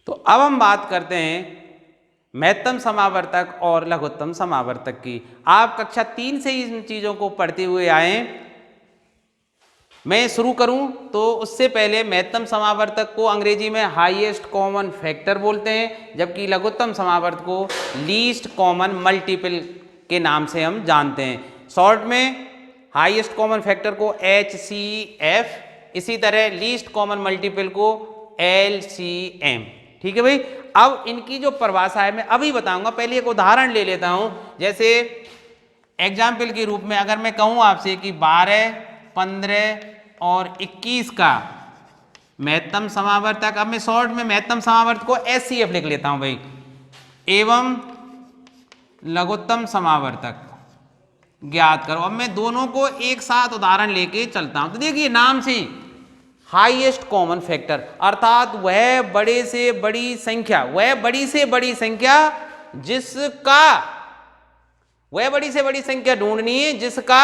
तो अब हम बात करते हैं महत्तम समावर्तक और लघुत्तम समावर्तक की। आप कक्षा 3 से ही इन चीज़ों को पढ़ते हुए आए। मैं शुरू करूं तो उससे पहले महत्तम समावर्तक को अंग्रेजी में हाईएस्ट कॉमन फैक्टर बोलते हैं, जबकि लघुत्तम समावर्तक को लीस्ट कॉमन मल्टीपल के नाम से हम जानते हैं। शॉर्ट में हाईएस्ट कॉमन फैक्टर को HCF, इसी तरह लीस्ट कॉमन मल्टीपल को LCM। ठीक है भाई। अब इनकी जो परिभाषा है मैं अभी बताऊंगा, पहले एक उदाहरण ले लेता हूं। जैसे एग्जाम्पल के रूप में अगर मैं कहूं आपसे कि 12, 15 और 21 का महत्तम समावर्तक, अब मैं शॉर्ट में महत्तम समावर्तक को HCF लिख लेता हूं भाई, एवं लघुत्तम समावर्तक ज्ञात करो। अब मैं दोनों को एक साथ उदाहरण लेके चलता हूं। तो देखिए नाम से हाईएस्ट कॉमन फैक्टर अर्थात वह बड़े से बड़ी संख्या, वह बड़ी से बड़ी संख्या जिसका, वह बड़ी से बड़ी संख्या ढूंढनी है जिसका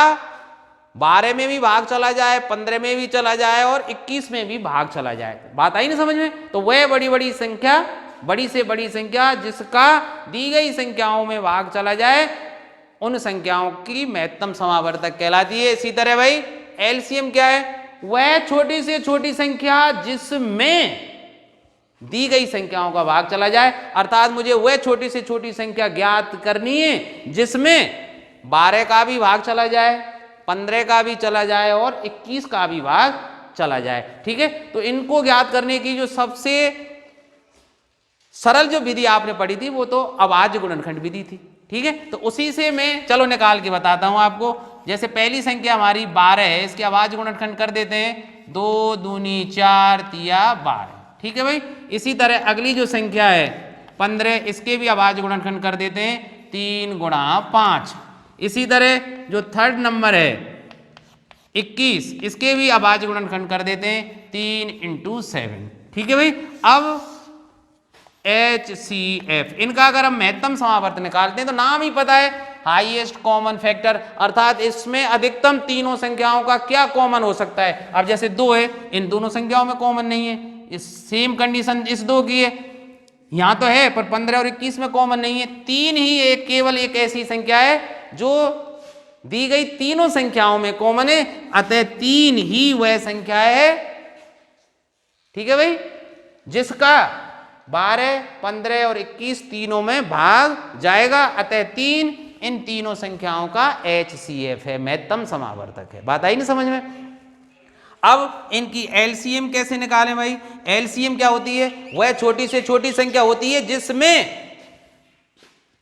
12 में भी भाग चला जाए, 15 में भी चला जाए और 21 में भी भाग चला जाए। बात आई ना समझ में? तो वह बड़ी बड़ी संख्या, बड़ी से बड़ी संख्या जिसका दी गई संख्याओं में भाग चला जाए, उन संख्याओं की महत्तम समावर्तक कहलाती है। इसी तरह भाई एलसीएम क्या है? वह छोटी से छोटी संख्या जिसमें दी गई संख्याओं का भाग चला जाए, अर्थात मुझे वह छोटी से छोटी संख्या ज्ञात करनी है जिसमें 12 का भी भाग चला जाए, 15 का भी चला जाए और 21 का भी भाग चला जाए। ठीक है। तो इनको ज्ञात करने की जो सबसे सरल जो विधि आपने पढ़ी थी वो तो अभाज्य गुणनखंड विधि थी। ठीक है। तो उसी से मैं चलो निकाल के बताता हूं आपको। जैसे पहली संख्या हमारी 12 है, इसके अभाज्य गुणनखंड कर देते हैं 2 दूनी 4 तिया 12। ठीक है भाई। इसी तरह अगली जो संख्या है 15, इसके भी अभाज्य गुणनखंड कर देते हैं 3 गुणा 5। इसी तरह जो थर्ड नंबर है 21, इसके भी अभाज्य गुणनखंड कर देते हैं 3 × 7। ठीक है भाई। अब HCF, इनका अगर हम महत्तम समावर्तक निकालते हैं तो नाम ही पता है हाईएस्ट कॉमन फैक्टर, अर्थात इसमें अधिकतम तीनों संख्याओं का क्या कॉमन हो सकता है। अब जैसे 2 है, इन दोनों संख्याओं में कॉमन नहीं है, इस सेम कंडीशन इस 2 की है, यहां तो है पर 15 और 21 में कॉमन नहीं है। 3 ही एक, केवल एक ऐसी संख्या है जो दी गई तीनों संख्याओं में कॉमन है, अतः 3 ही वह संख्या है। ठीक है भाई, जिसका 12, 15 और 21 तीनों में भाग जाएगा, अतः 3 इन तीनों संख्याओं का HCF है, महत्तम समावर्तक है। बात आई ना समझ में? अब इनकी LCM कैसे निकालें भाई? LCM क्या होती है? वह छोटी से छोटी संख्या होती है जिसमें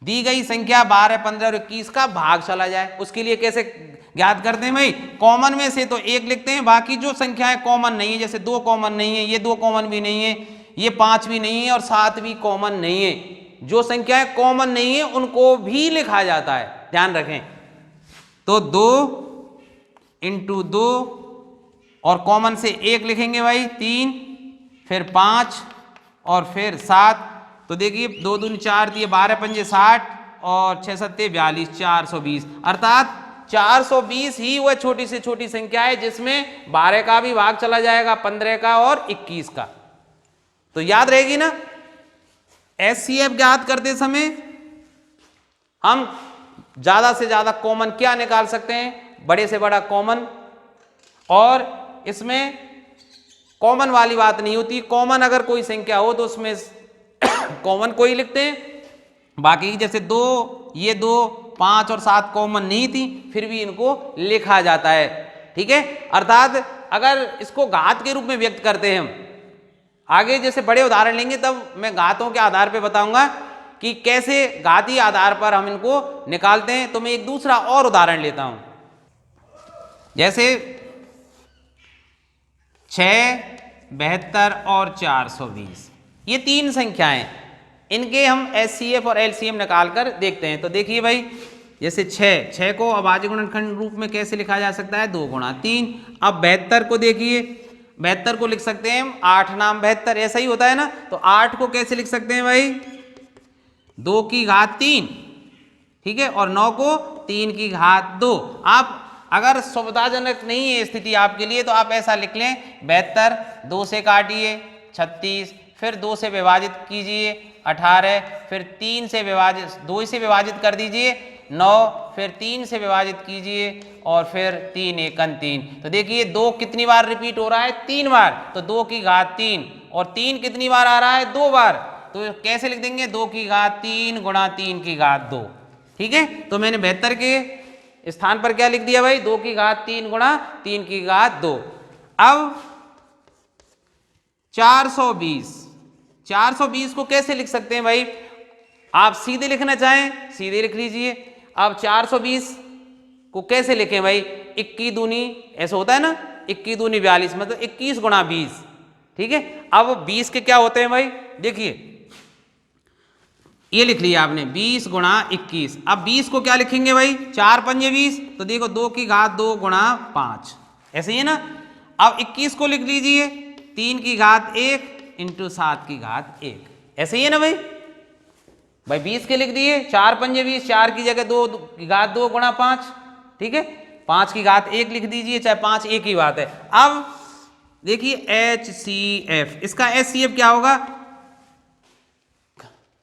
दी गई संख्या 12, 15 और 21 का भाग चला जाए। उसके लिए कैसे ज्ञात करते हैं भाई? कॉमन में से तो 1 लिखते हैं, बाकी जो संख्याएं कॉमन नहीं है, जैसे 2 कॉमन नहीं है, ये 2 कॉमन भी नहीं है, ये 5 भी नहीं है और 7 भी कॉमन नहीं है, जो संख्याएं कॉमन नहीं है उनको भी लिखा जाता है, ध्यान रखें। तो 2 × 2 और कॉमन से 1 लिखेंगे भाई 3, फिर 5 और फिर 7। तो देखिए 2 दूनी 4 दिए, 12 पंजे 60 और 6 सत्ते 42, 420। अर्थात 420 ही वह छोटी से छोटी संख्या है जिसमें 12 का भी भाग चला जाएगा, 15 का और 21 का। तो याद रहेगी ना? HCF ज्ञात करते समय हम ज्यादा से ज्यादा कॉमन क्या निकाल सकते हैं? बड़े से बड़ा कॉमन। और इसमें कॉमन वाली बात नहीं होती, कॉमन अगर कोई संख्या हो तो उसमें कॉमन को ही लिखते हैं, बाकी जैसे 2, ये 2, 5 और 7 कॉमन नहीं थी, फिर भी इनको लिखा जाता है। ठीक है। अर्थात अगर इसको घात के रूप में व्यक्त करते हैं हम, आगे जैसे बड़े उदाहरण लेंगे तब मैं घातों के आधार पर बताऊंगा कि कैसे घातीय आधार पर हम इनको निकालते हैं। तो मैं एक दूसरा और उदाहरण लेता हूं। जैसे 6, 72 और 420, ये 3 संख्याएं, इनके हम HCF और LCM निकाल कर देखते हैं। तो देखिए भाई, जैसे 6 को अभाज्य गुणनखंड रूप में कैसे लिखा जा सकता है? 2 × 3। अब 72 को देखिए, 72 को लिख सकते हैं 8 नाम 72, ऐसा ही होता है ना। तो 8 को कैसे लिख सकते हैं भाई? 2 की घात 3। ठीक है। और 9 को 3 की घात 2। आप अगर सुविधाजनक नहीं है स्थिति आपके लिए तो आप ऐसा लिख लें 72, 2 से काटिए 36, फिर 2 से विभाजित कीजिए 18, फिर 3 से विभाजित 2 से विभाजित कर दीजिए 9, फिर 3 से विभाजित कीजिए और फिर 3 एकन 3। तो देखिए 2 कितनी बार रिपीट हो रहा है, 3 बार, तो 2 की घात 3, और 3 कितनी बार आ रहा है, 2 बार, तो कैसे लिख देंगे, 2 की घात 3 गुणा 3 की घात 2। ठीक है, तो मैंने 72 के स्थान पर क्या लिख दिया भाई, 2 की घात 3 गुणा 3 की घात 2। अब 420 को कैसे लिख सकते हैं भाई, आप सीधे लिखना चाहें सीधे लिख लीजिए। अब 420 को कैसे लिखें भाई, 21 दूनी, ऐसा होता है ना, 21 दूनी 42, मतलब 21 गुणा 20। ठीक है, अब 20 के क्या होते हैं भाई, देखिए ये लिख लिया आपने 20 गुणा 21। अब 20 को क्या लिखेंगे भाई, 4 पंजे 20, तो देखो 2 की घात 2 गुणा 5, ऐसे ही है ना। अब 21 को लिख लीजिए 3 की घात 1 इंटू 7 की घात 1, ऐसे ही है ना भाई। 20 के लिख दिए 4 पंजे 20, 4 की जगह 2 की घात 2 गुणा 5, ठीक है, 5 की घात 1 लिख दीजिए, चाहे 5 एक ही बात है। अब देखिए HCF, इसका HCF क्या होगा,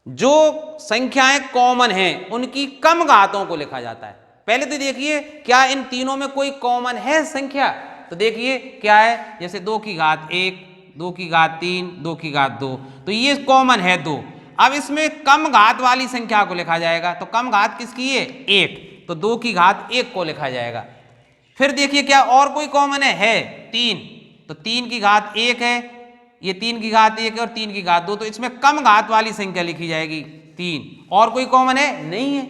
जो संख्याएं कॉमन हैं उनकी कम घातों को लिखा जाता है। पहले तो देखिए क्या इन तीनों में कोई कॉमन है संख्या, तो देखिए क्या है, जैसे 2 की घात 1, 2 की घात 3, 2 की घात 2, तो ये कॉमन है 2। अब इसमें कम घात वाली संख्या को लिखा जाएगा, तो कम घात किसकी है, 1, तो 2 की घात 1 को लिखा जाएगा। फिर देखिए क्या और कोई कॉमन है 3, तो 3 की घात 1 है, ये 3 की घात 1 है और 3 की घात 2, तो इसमें कम घात वाली संख्या लिखी जाएगी 3। और कोई कॉमन है, नहीं है,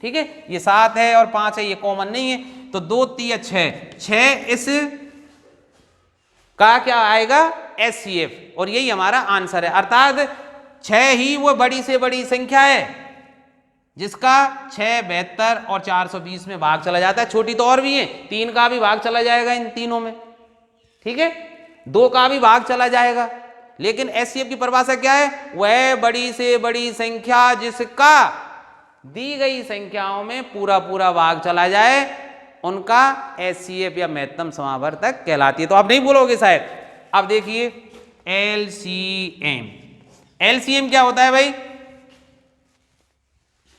ठीक है, ये 7 है और 5 है, ये कॉमन नहीं है, तो 2 3 6 इस का क्या आएगा, HCF, और यही हमारा आंसर है। अर्थात 6 ही वो बड़ी से बड़ी संख्या है जिसका 6, 72 और 420 में भाग चला जाता है। छोटी तो और भी है, 3 का भी भाग चला जाएगा इन तीनों में, ठीक है, 2 का भी भाग चला जाएगा, लेकिन HCF की परिभाषा क्या है, वह बड़ी से बड़ी संख्या जिसका दी गई संख्याओं में पूरा पूरा भाग चला जाए, उनका HCF या महत्तम समावर्तक कहलाती है। तो आप नहीं बोलोगे शायद। अब देखिए LCM, LCM क्या होता है भाई,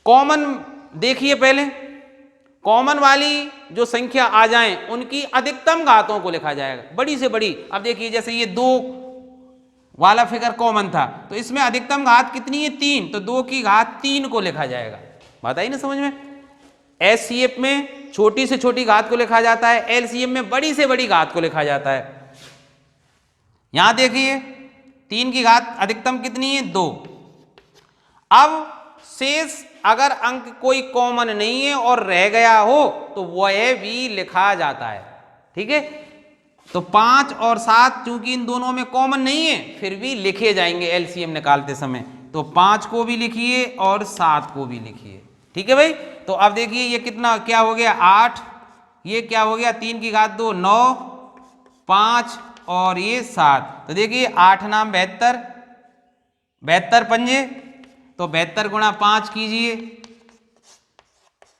कॉमन, देखिए पहले कॉमन वाली जो संख्या आ जाए उनकी अधिकतम घातों को लिखा जाएगा, बड़ी से बड़ी। अब देखिए जैसे ये 2 वाला फिगर कॉमन था, तो इसमें अधिकतम घात कितनी है, 3, तो 2 की घात 3 को लिखा जाएगा। बात आई ना समझ में। HCF में छोटी से छोटी घात को लिखा जाता है, LCM में बड़ी से बड़ी घात को लिखा जाता है। यहां देखिए 3 की घात अधिकतम कितनी है, 2। अब शेष अगर अंक कोई कॉमन नहीं है और रह गया हो तो वह भी लिखा जाता है, ठीक है। तो 5 और 7 चूंकि इन दोनों में कॉमन नहीं है फिर भी लिखे जाएंगे LCM निकालते समय, तो 5 को भी लिखिए और 7 को भी लिखिए, ठीक है भाई। तो अब देखिए ये कितना क्या हो गया, 8, ये क्या हो गया, 3 की घात 2 9, 5 और ये 7, तो देखिए 8 नाम 72, 72 पंजे, तो 72 गुणा 5 कीजिए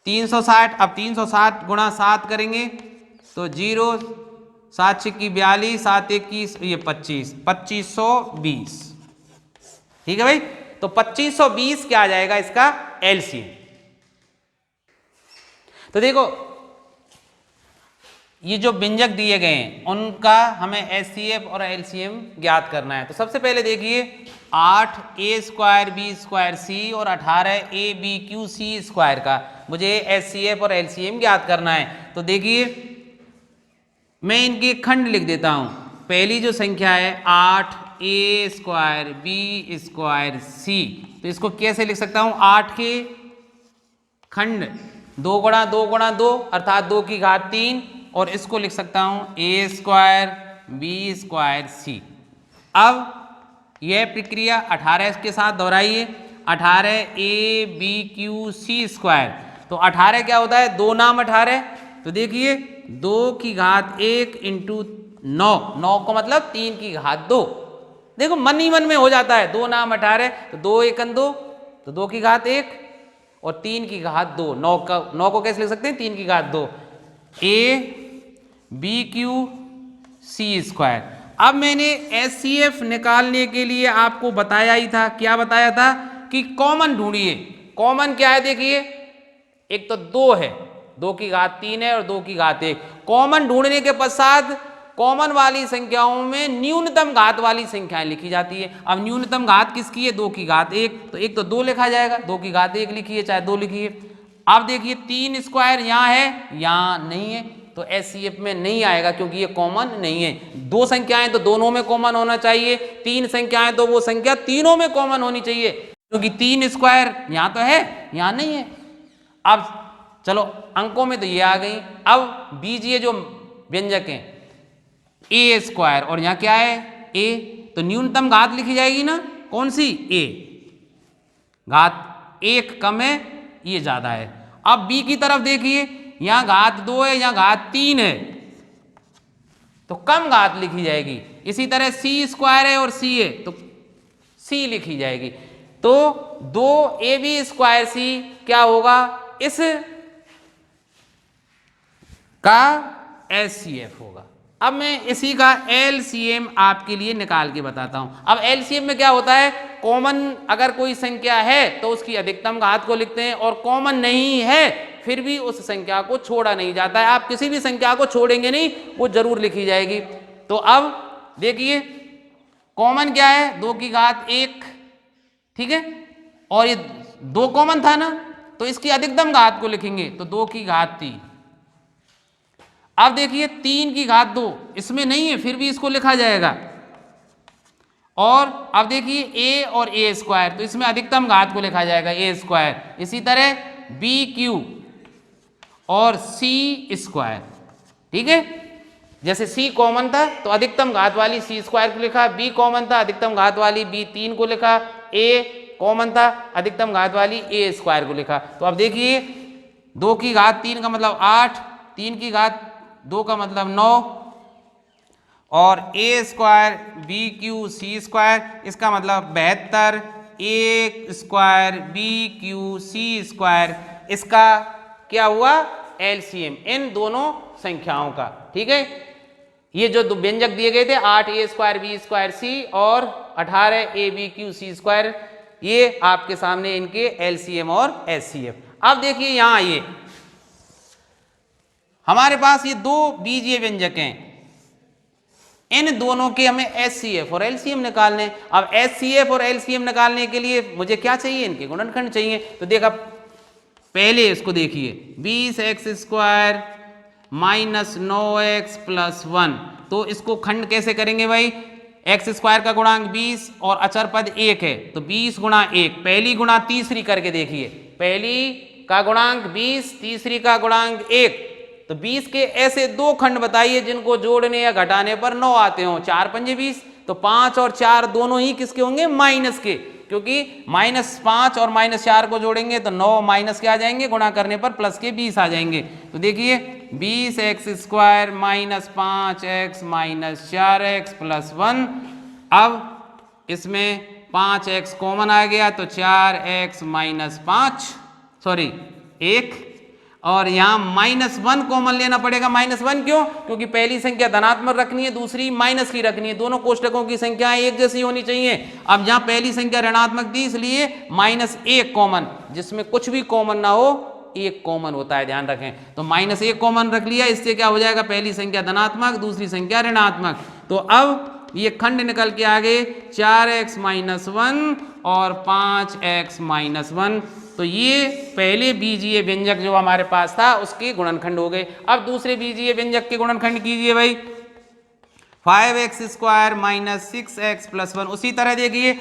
360। अब 360 गुणा 7 करेंगे तो 0, 7 छिक्की 42, 7 21, ये 25, 2520, ठीक है भाई। तो 2520 क्या आ जाएगा इसका LCM। तो देखो ये जो व्यंजक दिए गए हैं उनका हमें HCF और LCM ज्ञात करना है। तो सबसे पहले देखिए 8a² b² c और 18abq c² का मुझे HCF और LCM ज्ञात करना है। तो देखिए मैं इनके खंड लिख देता हूं। पहली जो संख्या है 8a² b² c, तो इसको कैसे लिख सकता हूं, 8 के खंड 2 गुणा 2 गुणा 2 अर्थात 2 की घात 3, और इसको लिख सकता हूं a² b² c। अब यह प्रक्रिया 18 के साथ दोहराइए, 18abq c², तो 18 क्या होता है, 2 नाम 18, तो देखिए 2 की घात 1 इंटू 9, 9 को मतलब 3 की घात 2, देखो मन ही मन में हो जाता है, 2 नाम 18, तो 2 एकन 2, तो 2 की घात 1 और 3 की घात 2, 9 को कैसे लिख सकते हैं, 3 की घात 2, a bq c²। अब मैंने HCF निकालने के लिए आपको बताया ही था, क्या बताया था कि कॉमन ढूंढिए। कॉमन क्या है देखिए, एक तो 2 है, 2 की घात 3 है और 2 की घात 1। कॉमन ढूंढने के पश्चात कॉमन वाली संख्याओं में न्यूनतम घात वाली संख्याएं लिखी जाती है। अब न्यूनतम घात किसकी है, 2 की घात 1, तो एक तो 2 लिखा जाएगा, 2 की घात 1 लिखिए चाहे 2 लिखिए। अब देखिए 3 स्क्वायर यहाँ है, यहाँ नहीं है, तो HCF में नहीं आएगा क्योंकि ये कॉमन नहीं है। 2 संख्याएं तो दोनों में कॉमन होना चाहिए, 3 संख्याएं तो वो संख्या तीनों में कॉमन होनी चाहिए, क्योंकि 3 स्क्वायर यहाँ तो है, यहाँ नहीं है। अब चलो अंकों में तो ये आ गई। अब बीजीय जो व्यंजक हैं ए स्क्वायर और यहाँ क्या है ए, तो न्यूनतम घात लिखी जाएगी ना, कौन सी, ए। घात 1 कम है, ये ज्यादा है। अब बी की तरफ देखिए, यहाँ घात 2 है, यहाँ घात 3 है, तो कम घात लिखी जाएगी। इसी तरह सी स्क्वायर है और सी है तो सी लिखी जाएगी। तो 2AB स्क्वायर सी क्या होगा, इस का HCF होगा। अब मैं इसी का LCM आपके लिए निकाल के बताता हूं। अब LCM में क्या होता है, कॉमन अगर कोई संख्या है तो उसकी अधिकतम घात को लिखते हैं, और कॉमन नहीं है फिर भी उस संख्या को छोड़ा नहीं जाता है। आप किसी भी संख्या को छोड़ेंगे नहीं, वो जरूर लिखी जाएगी। तो अब देखिए कॉमन क्या है, 2 की घात 1, ठीक है, और ये 2 कॉमन था ना, तो इसकी अधिकतम घात को लिखेंगे तो 2 की घात 3। अब देखिए 3 की घात 2 इसमें नहीं है, फिर भी इसको लिखा जाएगा। और अब देखिए a और a स्क्वायर, तो इसमें अधिकतम घात को लिखा जाएगा a स्क्वायर। इसी तरह BQ और C स्क्वायर, ठीक है, जैसे C कॉमन था तो अधिकतम घात वाली C स्क्वायर को लिखा, B कॉमन था अधिकतम घात वाली B 3 को लिखा, A कॉमन था अधिकतम घात वाली A स्क्वायर को लिखा। तो अब देखिए 2 की घात 3 का मतलब 8, 3 की घात 2 का मतलब 9, और A square BQ C square इसका मतलब 72, A square BQ C square इसका क्या हुआ, LCM इन दोनों संख्याओं का, ठीक है। ये जो दो व्यंजक दिए गए थे 8A square B square C और 18ABQ C स्क्वायर, ये आपके सामने इनके LCM और HCF। अब देखिए यहां आइए, हमारे पास ये 2 बीजीय व्यंजक हैं, इन दोनों के हमें HCF और LCM निकालने। अब HCF और LCM निकालने के लिए मुझे क्या चाहिए, इनके गुणनखंड चाहिए। तो देखा पहले इसको देखिए, 20x square minus 9x plus 1, तो इसको खंड कैसे करेंगे भाई, x स्क्वायर का गुणांक 20 और अचर पद 1 है, तो 20 गुणा 1, पहली गुणा तीसरी करके देखिए, पहली का गुणांक 20, तीसरी का गुणांक 1, तो 20 के ऐसे 2 खंड बताइए जिनको जोड़ने या घटाने पर 9 आते हो। 4 पंजे 20, तो 5 और 4 दोनों ही किसके होंगे, माइनस के, क्योंकि -5 और -4 को जोड़ेंगे तो 9 माइनस के आ जाएंगे, गुणा करने पर प्लस के 20 आ जाएंगे। तो देखिए 20x square minus 5x minus 4x plus 1, अब इसमें 5x कॉमन आ गया तो 4x माइनस 5 सॉरी 1, और यहाँ -1 कॉमन लेना पड़ेगा। -1 क्यों, क्योंकि पहली संख्या धनात्मक रखनी है, दूसरी माइनस की रखनी है, दोनों कोष्टकों की संख्याएं एक जैसी होनी चाहिए। अब यहाँ पहली संख्या ऋणात्मक थी इसलिए -1 कॉमन, जिसमें कुछ भी कॉमन ना हो 1 कॉमन होता है, ध्यान रखें। तो -1 कॉमन रख लिया, इससे क्या हो जाएगा, पहली संख्या धनात्मक दूसरी संख्या ऋणात्मक। तो अब ये खंड निकल के आ गए 4x माइनस 1 और 5x माइनस 1, तो ये पहले बीजीय व्यंजक जो हमारे पास था उसके गुणनखंड हो गए। अब दूसरे बीजीय व्यंजक के गुणनखंड कीजिए भाई, 5x square minus 6x plus 1, उसी तरह देखिए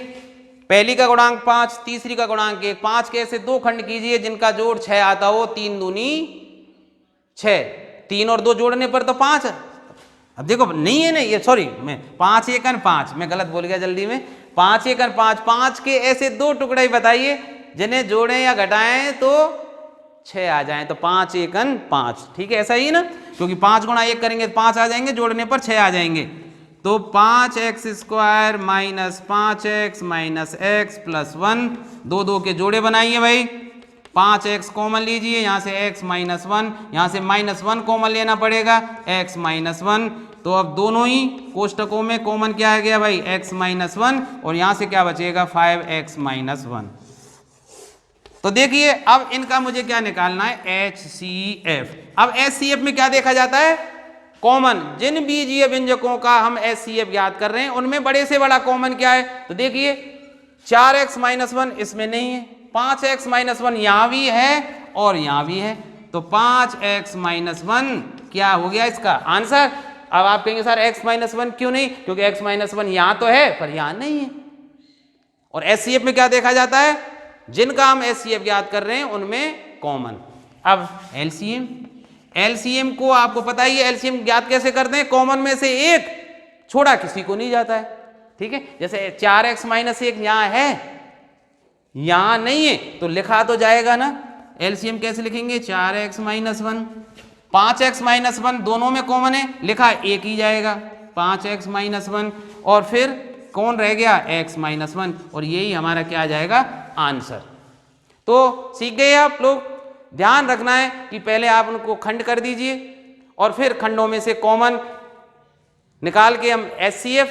पहली का गुणांक 5, तीसरी का गुणांक 1, 5 के ऐसे 2 खंड कीजिए जिनका जोड़ 6 आता हो, 3 दूनी 6, 3 और 2 जोड़ने पर तो 5। अब देखो नहीं है ना ये, सॉरी मैं 5 1 5, मैं गलत बोल गया जल्दी में, 5 1 5, 5 के ऐसे 2 टुकड़े बताइए जिन्हें जोड़ें या घटाएं तो 6 आ जाएं, तो 5 1 5, ठीक है, ऐसा ही ना, क्योंकि 5 गुणा 1 करेंगे तो 5 आ जाएंगे, जोड़ने पर 6 आ जाएंगे। तो 5x square minus 5x minus x plus 1, 2 2 के जोड़े बनाइए भाई, 5x कॉमन लीजिए, यहाँ से x माइनस 1, यहाँ से -1 कॉमन लेना पड़ेगा, x माइनस 1, तो अब दोनों ही कोष्टकों में कॉमन क्या आ गया भाई, x माइनस 1, और यहां से क्या बचेगा 5x माइनस 1। तो देखिए अब इनका मुझे क्या निकालना है, HCF। अब HCF में क्या देखा जाता है, कॉमन। जिन बीजीय व्यंजकों का हम HCF ज्ञात कर रहे हैं उनमें बड़े से बड़ा कॉमन क्या है, तो देखिए 4x माइनस 1 इसमें नहीं है, 5x माइनस 1 यहां भी है और यहां भी है, तो 5x माइनस 1 क्या हो गया इसका आंसर। अब आप कहेंगे सर x माइनस 1 क्यों नहीं, क्योंकि x माइनस 1 यहां तो है पर यहां नहीं है। और HCF में क्या देखा जाता है, जिनका हम HCF ज्ञात कर रहे हैं उनमें कॉमन। अब LCM को आपको पता ही है, LCM ज्ञात कैसे करते हैं, कॉमन में से एक छोड़ा किसी को नहीं जाता है, ठीक है। जैसे 4x माइनस 1 यहां है यहां नहीं है तो लिखा तो जाएगा ना, LCM कैसे लिखेंगे, 4x माइनस 1, 5x माइनस 1 दोनों में कॉमन है, लिखा एक ही जाएगा 5x माइनस 1, और फिर कौन रह गया x माइनस 1, और यही हमारा क्या आ जाएगा आंसर। तो सीख गए आप लोग, ध्यान रखना है कि पहले आप उनको खंड कर दीजिए और फिर खंडों में से कॉमन निकाल के हम HCF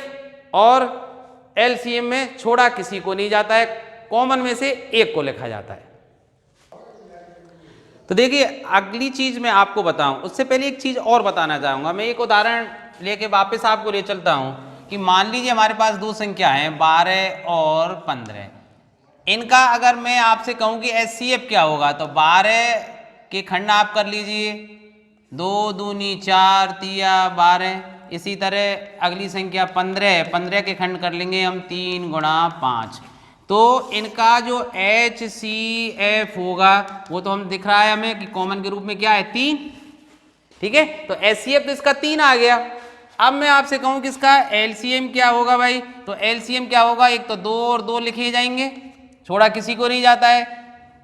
और LCM में छोड़ा किसी को नहीं जाता है, कॉमन में से एक को लिखा जाता है। तो देखिए अगली चीज मैं आपको बताऊं उससे पहले एक चीज और बताना चाहूंगा। मैं एक उदाहरण लेके वापस आपको ले चलता हूं कि मान लीजिए हमारे पास दो संख्या हैं 12 और 15। इनका अगर मैं आपसे कहूं कि HCF क्या होगा, तो 12 के खंड आप कर लीजिए, 2 दूनी 4 तिया 12। इसी तरह अगली संख्या 15 के खंड कर लेंगे हम 3 गुणा 5। तो इनका जो HCF होगा वो तो हम दिख रहा है हमें कि कॉमन के रूप में क्या है 3, ठीक है। तो HCF तो इसका 3 आ गया। अब मैं आपसे कहूं कि इसका LCM क्या होगा भाई, तो LCM क्या होगा, एक तो 2 और 2 लिखे जाएंगे, छोड़ा किसी को नहीं जाता है,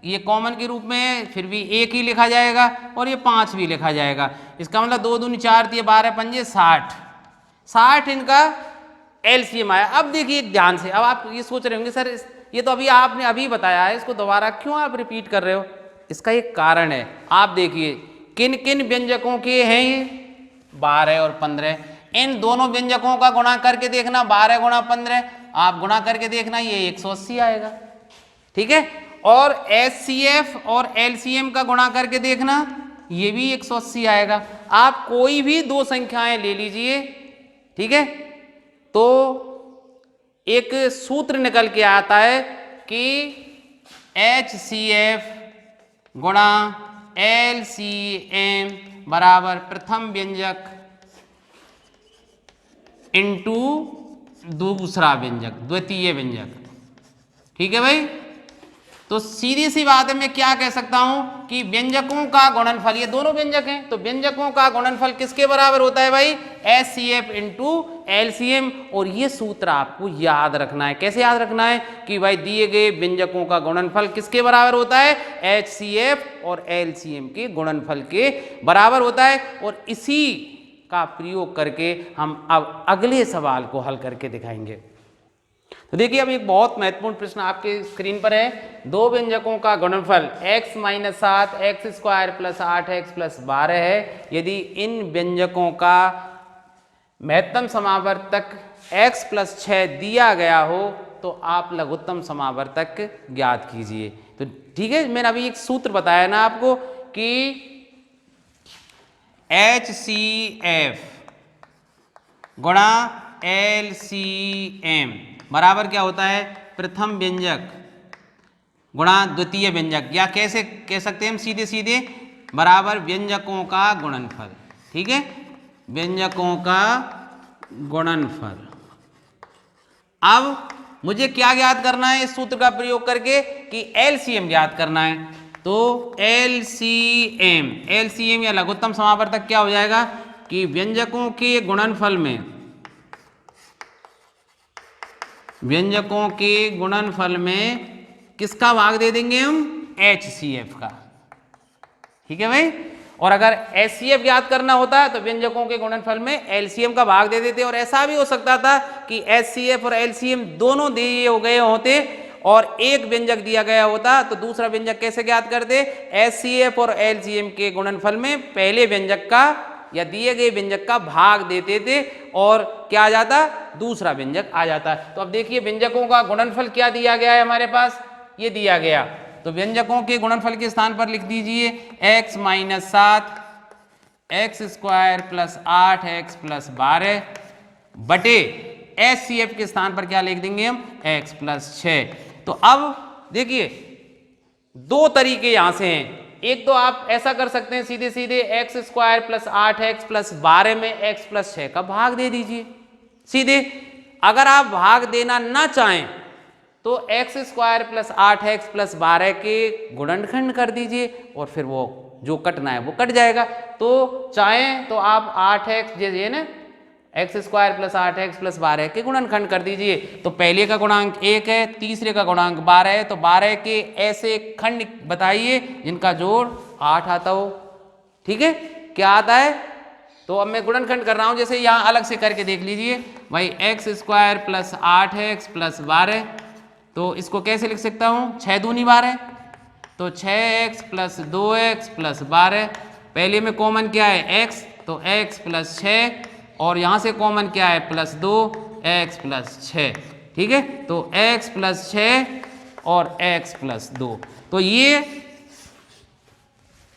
ये कॉमन के रूप में फिर भी एक ही लिखा जाएगा और ये 5 भी लिखा जाएगा। इसका मतलब 2 दूनी 4 तिया 12 पंजे 60 इनका LCM आया। अब देखिए ध्यान से, अब आप ये सोच रहे होंगे सर ये तो अभी आपने अभी बताया है, इसको दोबारा क्यों आप रिपीट कर रहे हो। इसका एक कारण है, आप देखिए किन किन व्यंजकों के हैं ये 12 और 15। इन दोनों व्यंजकों का गुणा करके देखना, 12 गुणा 15 आप गुणा करके देखना, ये 180 आएगा, ठीक है। और HCF और LCM का गुणा करके देखना, ये भी 180 आएगा। आप कोई भी दो संख्याएं ले लीजिए, ठीक है, तो एक सूत्र निकल के आता है कि HCF गुणा LCM बराबर प्रथम व्यंजक इंटू दूसरा व्यंजक द्वितीय व्यंजक, ठीक है भाई। तो सीधी सी बात है, मैं क्या कह सकता हूं कि व्यंजकों का गुणनफल, ये दोनों व्यंजक हैं तो व्यंजकों का गुणनफल किसके बराबर होता है भाई, HCF इंटू LCM। और ये सूत्र आपको याद रखना है। कैसे याद रखना है कि भाई दिए गए व्यंजकों का गुणनफल किसके बराबर होता है, HCF और LCM के गुणनफल के बराबर होता है। और इसी का प्रयोग करके हम अब अगले सवाल को हल करके दिखाएंगे। तो देखिए अब एक बहुत महत्वपूर्ण प्रश्न आपके स्क्रीन पर है। दो व्यंजकों का गुणनफल x minus 7 x square plus 8x plus 12 है। यदि इन व्यंजकों का महत्तम समावर्तक x प्लस 6 दिया गया हो तो आप लघुत्तम समावर्तक ज्ञात कीजिए। तो ठीक है, मैंने अभी एक सूत्र बताया ना आपको कि HCF गुणा LCM बराबर क्या होता है, प्रथम व्यंजक गुणा द्वितीय व्यंजक, या कैसे कह सकते हैं हम सीधे सीधे बराबर व्यंजकों का गुणनफल, ठीक है, व्यंजकों का गुणनफल। अब मुझे क्या ज्ञात करना है इस सूत्र का प्रयोग करके कि LCM ज्ञात करना है। तो LCM या लघुत्तम समावर्तक क्या हो जाएगा कि व्यंजकों के गुणनफल में, व्यंजकों के गुणनफल में किसका भाग दे देंगे हम, HCF का, ठीक है भाई। और अगर HCF ज्ञात करना होता तो व्यंजकों के गुणनफल में LCM का भाग दे देते। और ऐसा भी हो सकता था कि HCF और LCM दोनों दिए हो गए होते और एक व्यंजक दिया गया होता तो दूसरा व्यंजक कैसे ज्ञात करते, HCF और LCM के गुणनफल में पहले व्यंजक का या दिए गए व्यंजक का भाग देते थे और क्या आ जाता, दूसरा व्यंजक आ जाता। तो अब देखिए व्यंजकों का गुणनफल क्या दिया गया है हमारे पास, ये दिया गया। तो व्यंजकों के गुणनफल के स्थान पर लिख दीजिए x minus 7 x square plus 8x plus 12 बटे HCF के स्थान पर क्या लिख देंगे हम, x प्लस 6। तो अब देखिए दो तरीके यहां से हैं। एक तो आप ऐसा कर सकते हैं सीधे सीधे x square plus 8x plus 12 में x प्लस 6 का भाग दे दीजिए सीधे। अगर आप भाग देना ना चाहें तो x square plus 8x plus 12 के गुणनखंड कर दीजिए और फिर वो जो कटना है वो कट जाएगा। तो चाहें तो आप 8x जैसे ना x square plus 8x plus 12 के गुणनखंड कर दीजिए। तो पहले का गुणांक 1 है, तीसरे का गुणांक 12 है, तो 12 के ऐसे खंड बताइए जिनका जोड़ 8 आता हो। ठीक है, क्या आता है, तो अब मैं गुणनखंड कर रहा हूं, जैसे यहां अलग से करके देख लीजिए भाई x square plus 8x plus 12, तो इसको कैसे लिख सकता हूं, 6 दूनी 12, तो 6x प्लस 2x प्लस 12। पहले में कॉमन क्या है x, तो x प्लस 6 और यहां से कॉमन क्या है प्लस 2 x प्लस 6। ठीक है, तो x प्लस 6 और x प्लस 2, तो ये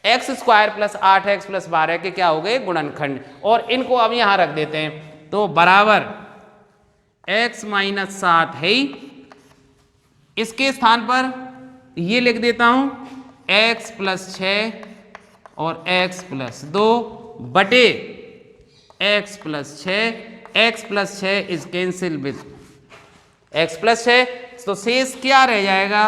x square plus 8x plus 12 के क्या हो गए गुणनखंड। और इनको अब यहां रख देते हैं, तो बराबर x माइनस 7 है ही, इसके स्थान पर ये लिख देता हूं x प्लस 6 और x प्लस 2 बटे x plus 6। x plus 6 is cancel with x plus 6, तो शेष क्या रह जाएगा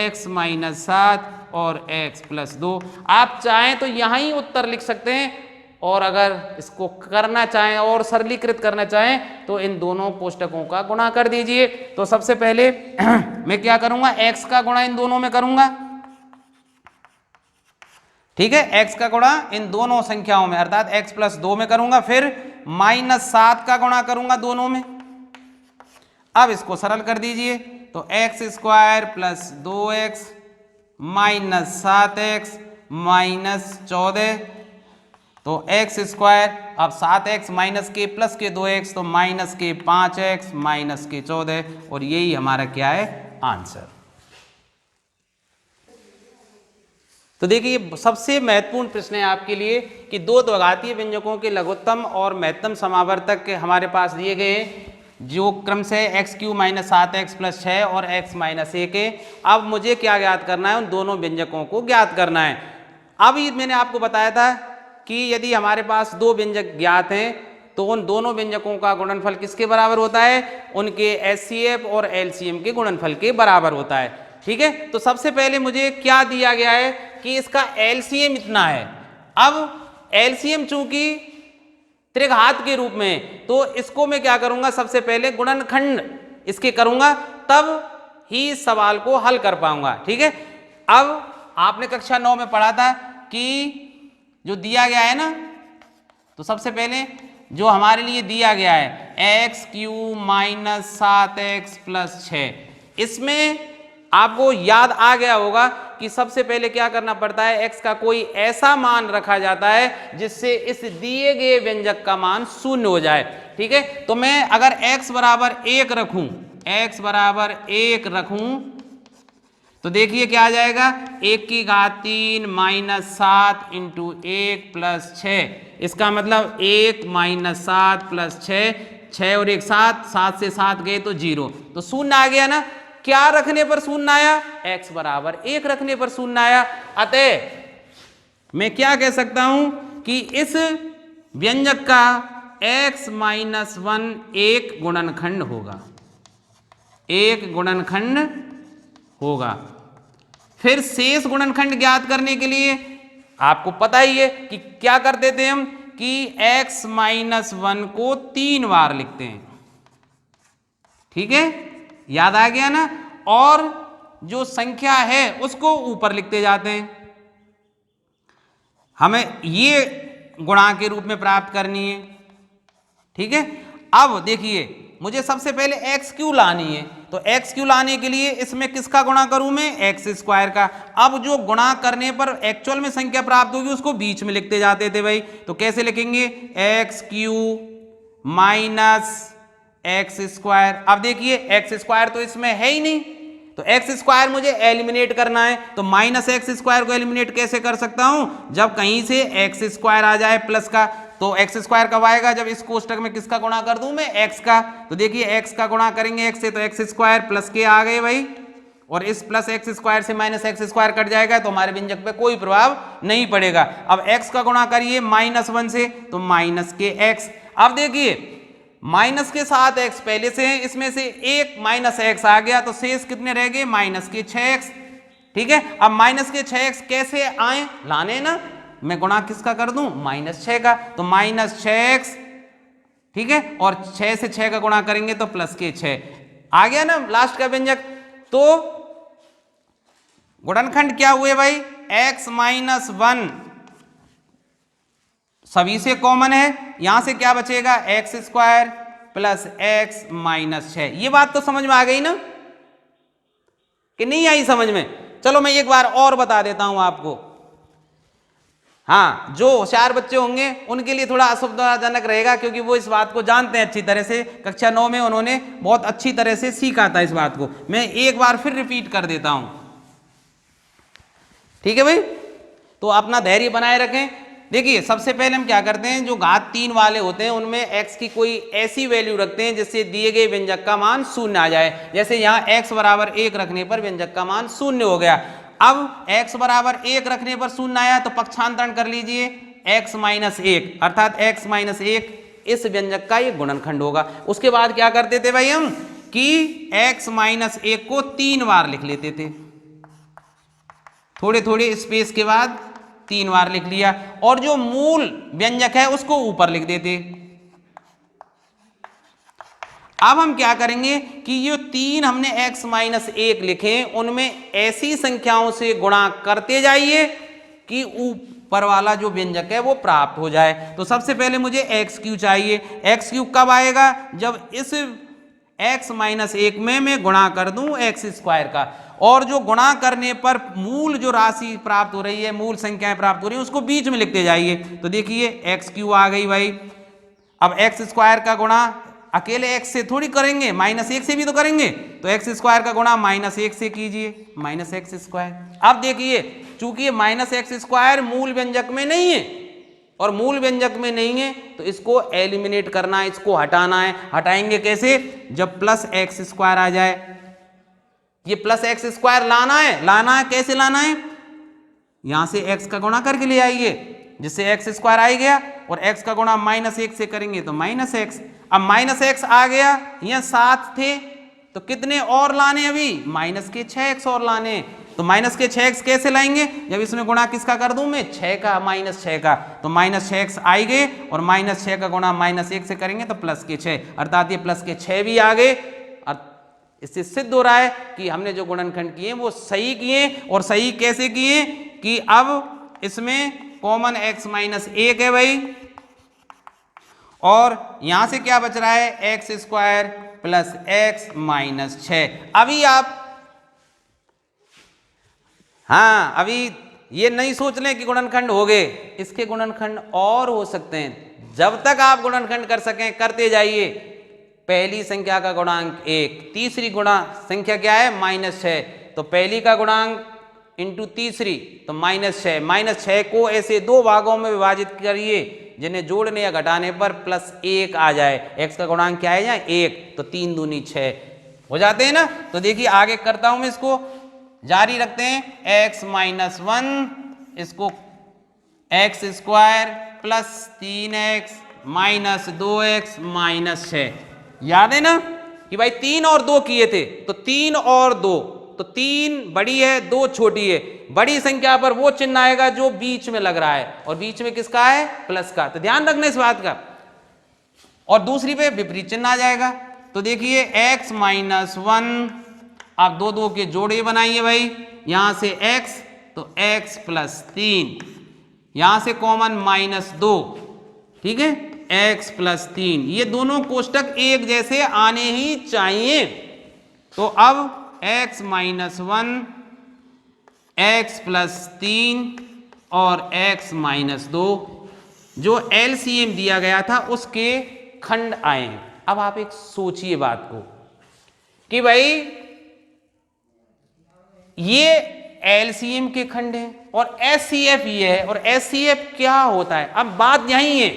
x माइनस 7 और x प्लस 2। आप चाहें तो यहां ही उत्तर लिख सकते हैं, और अगर इसको करना चाहें और सरलीकृत करना चाहें तो इन दोनों कोष्टकों का गुणा कर दीजिए। तो सबसे पहले मैं क्या करूंगा, x का गुणा इन दोनों में करूंगा। ठीक है, x का गुणा इन दोनों संख्याओं में अर्थात x प्लस 2 में करूंगा, फिर माइनस 7 का गुणा करूंगा दोनों में। अब इसको सरल कर दीजिए, तो x square plus 2x minus 7x minus 14, तो एक्स स्क्वायर, अब 7x माइनस के प्लस के 2x, तो माइनस के 5x माइनस के 14, और यही हमारा क्या है आंसर। तो देखिए सबसे महत्वपूर्ण प्रश्न है आपके लिए कि दो द्विघातीय व्यंजकों के लघुत्तम और महत्तम समावर्तक के हमारे पास दिए गए हैं, जो क्रम से x³ माइनस 7x प्लस 6 और x माइनस 1 है। अब मुझे क्या ज्ञात करना है, उन दोनों व्यंजकों को ज्ञात करना है। अब ये मैंने आपको बताया था कि यदि हमारे पास दो व्यंजक ज्ञात हैं तो उन दोनों व्यंजकों का गुणनफल किसके बराबर होता है, उनके HCF और LCM के गुणनफल के बराबर होता है। ठीक है, तो सबसे पहले मुझे क्या दिया गया है कि इसका LCM इतना है। अब LCM चूंकि त्रिघात के रूप में, तो इसको मैं क्या करूंगा, सबसे पहले गुणनखंड इसके करूंगा, तब ही इस सवाल को हल कर पाऊंगा। ठीक है, अब आपने कक्षा 9 में पढ़ा था कि जो दिया गया है ना, तो सबसे पहले जो हमारे लिए दिया गया है x³ माइनस 7x प्लस 6, इसमें आपको याद आ गया होगा कि सबसे पहले क्या करना पड़ता है, x का कोई ऐसा मान रखा जाता है जिससे इस दिए गए व्यंजक का मान 0 हो जाए। ठीक है, तो मैं अगर x बराबर 1 रखूं, x बराबर 1 रखूं, तो देखिए क्या आ जाएगा, 1 की घात 3 माइनस 7 इंटू 1 प्लस 6, इसका मतलब 1 माइनस 7 प्लस 6, 6 और 1 7, 7 से 7 गए तो 0, तो 0 आ गया ना। क्या रखने पर 0 आया, x बराबर 1 रखने पर 0 आया। अतः मैं क्या कह सकता हूं कि इस व्यंजक का x माइनस 1 एक गुणनखंड होगा, एक गुणनखंड होगा। फिर शेष गुणनखंड ज्ञात करने के लिए आपको पता ही है कि क्या करते थे हम, कि x माइनस 1 को 3 बार लिखते हैं। ठीक है, याद आ गया ना, और जो संख्या है उसको ऊपर लिखते जाते हैं। हमें ये गुणा के रूप में प्राप्त करनी है। ठीक है, अब देखिए मुझे सबसे पहले एक्स क्यू लानी है, तो एक्स क्यू लाने के लिए इसमें किसका गुणा करूं मैं, एक्स स्क्वायर का। अब जो गुणा करने पर एक्चुअल में संख्या प्राप्त होगी उसको बीच में लिखते जाते थे भाई, तो कैसे लिखेंगे, x Q minus x square. अब देखिए एक्स स्क्वायर तो इसमें है ही नहीं, तो एक्स स्क्वायर मुझे एलिमिनेट करना है, तो माइनस एक्स स्क्वायर को एलिमिनेट कैसे कर सकता हूं, जब कहीं से एक्स स्क्वायर आ जाए प्लस का। तो एक्स स्क्वायर कब आएगा, जब इस कोष्टक में किसका गुणा कर दूं मैं, एक्स का। तो देखिए एक्स का गुणा करेंगे एक्स से, तो एक्स स्क्वायर प्लस के आ गए भाई, और इस प्लस एक्स स्क्वायर से माइनस एक्स स्क्वायर कट जाएगा, तो हमारे व्यंजक पे कोई प्रभाव नहीं पड़ेगा। अब एक्स का गुणा करिए -1 से, तो माइनस के एक्स। अब देखिए माइनस के साथ एक्स पहले से है, इसमें से एक माइनस एक्स आ गया, तो शेष कितने रह गए, माइनस के 6x। ठीक है, अब माइनस के 6x कैसे आए, लाने ना, मैं गुणा किसका कर दूं, -6 का, तो -6x। ठीक है, और 6 से 6 का गुणा करेंगे तो प्लस के 6 आ गया ना लास्ट का व्यंजक। तो गुणनखंड क्या हुए भाई, x - 1 सभी से कॉमन है, यहां से क्या बचेगा, x square plus x minus 6। ये बात तो समझ में आ गई ना, कि नहीं आई समझ में। चलो मैं एक बार और बता देता हूं आपको। हाँ, जो होशियार बच्चे होंगे उनके लिए थोड़ा असुविधाजनक रहेगा, क्योंकि वो इस बात को जानते हैं अच्छी तरह से, कक्षा 9 में उन्होंने बहुत अच्छी तरह से सीखा था इस बात को। मैं एक बार फिर रिपीट कर देता हूं, ठीक है भाई। तो अपना धैर्य बनाए रखें। देखिए सबसे पहले हम क्या करते हैं, जो घात 3 वाले होते हैं उनमें x की कोई ऐसी वैल्यू रखते हैं जिससे दिए गए व्यंजक का मान 0 आ जाए। जैसे यहाँ x बराबर 1 रखने पर व्यंजक का मान 0 हो गया। अब x बराबर 1 रखने पर 0 आया, तो पक्षांतरण कर लीजिए, x - 1 अर्थात x - 1 इस व्यंजक का ये गुणनखंड होगा। उसके बाद क्या करते थे भाई हम, कि x - 1 को 3 बार लिख लेते थे, थोड़े थोड़े स्पेस के बाद 3 बार लिख लिया, और जो मूल व्यंजक है उसको ऊपर लिख देते। अब हम क्या करेंगे कि ये 3 हमने x - 1 लिखे, उनमें ऐसी संख्याओं से गुणा करते जाइए कि ऊपर वाला जो व्यंजक है वो प्राप्त हो जाए। तो सबसे पहले मुझे x³ चाहिए। x³ कब आएगा, जब इस x - 1 में मैं गुणा कर दूं एक्स स्क्वायर का, और जो गुणा करने पर मूल जो राशि प्राप्त हो रही है, मूल संख्याएं प्राप्त हो रही है, उसको बीच में लिखते जाइए। तो देखिए x³ आ गई भाई। अब एक्स स्क्वायर का गुणा अकेले x से थोड़ी करेंगे, -1 से भी तो करेंगे, तो एक्स स्क्वायर का गुणा -1 से कीजिए, -x²। अब देखिए चूंकि -x² मूल व्यंजक में नहीं है, और मूल व्यंजक में नहीं है तो इसको एलिमिनेट करना है, इसको हटाना है। हटाएंगे कैसे, जब +x² आ जाए। ये +x² लाना है कैसे लाना है, यहां से x का गुणा करके ले आइए, जिससे x² आ गया, और x का गुणा -1 से करेंगे तो -x। अब -x आ गया, यहां 7 थे, तो कितने और लाने, अभी -6x और लाने। तो -6x कैसे लाएंगे, जब इसमें गुणा किसका कर दूं मैं, 6 का, -6 का, तो -6x आ गए, और -6 का गुणा -1 से करेंगे तो +6, अर्थात ये +6 भी आ गए। इससे सिद्ध हो रहा है कि हमने जो गुणनखंड किए वो सही किए। और सही कैसे किए, कि अब इसमें कॉमन x - 1 है भाई, और यहां से क्या बच रहा है, x² प्लस x - 6। अभी आप, हाँ, अभी ये नहीं सोच लें कि गुणनखंड हो गए, इसके गुणनखंड और हो सकते हैं। जब तक आप गुणनखंड कर सकें करते जाइए। पहली संख्या का गुणांक 1, तीसरी गुणा संख्या क्या है, -6, तो पहली का गुणांक इंटू तीसरी, तो -6। -6 को ऐसे 2 भागों में विभाजित करिए जिन्हें जोड़ने या घटाने पर +1 आ जाए। x का गुणांक क्या है यहाँ, 1, तो 3 दूनी 6 हो जाते हैं ना। तो देखिए आगे करता हूं मैं, इसको जारी रखते हैं। x - 1 इसको x² plus 3x minus 2x minus 6, याद है ना कि भाई 3 और 2 किए थे, तो 3 और 2, तो 3 बड़ी है 2 छोटी है। बड़ी संख्या पर वो चिन्ह आएगा जो बीच में लग रहा है, और बीच में किसका है, प्लस का, तो ध्यान रखना इस बात का। और दूसरी पे विपरीत चिन्ह आ जाएगा। तो देखिए x - 1, आप 2 2 के जोड़े बनाइए भाई, यहां से x, तो x + 3, यहां से कॉमन -2, ठीक है, x प्लस 3, ये दोनों कोष्टक एक जैसे आने ही चाहिए। तो अब x माइनस 1, x प्लस 3 और x माइनस 2 जो LCM दिया गया था उसके खंड आए हैं। अब आप एक सोचिए बात को कि भाई ये LCM के खंड हैं और SCF ये है, और SCF क्या होता है। अब बात यही है,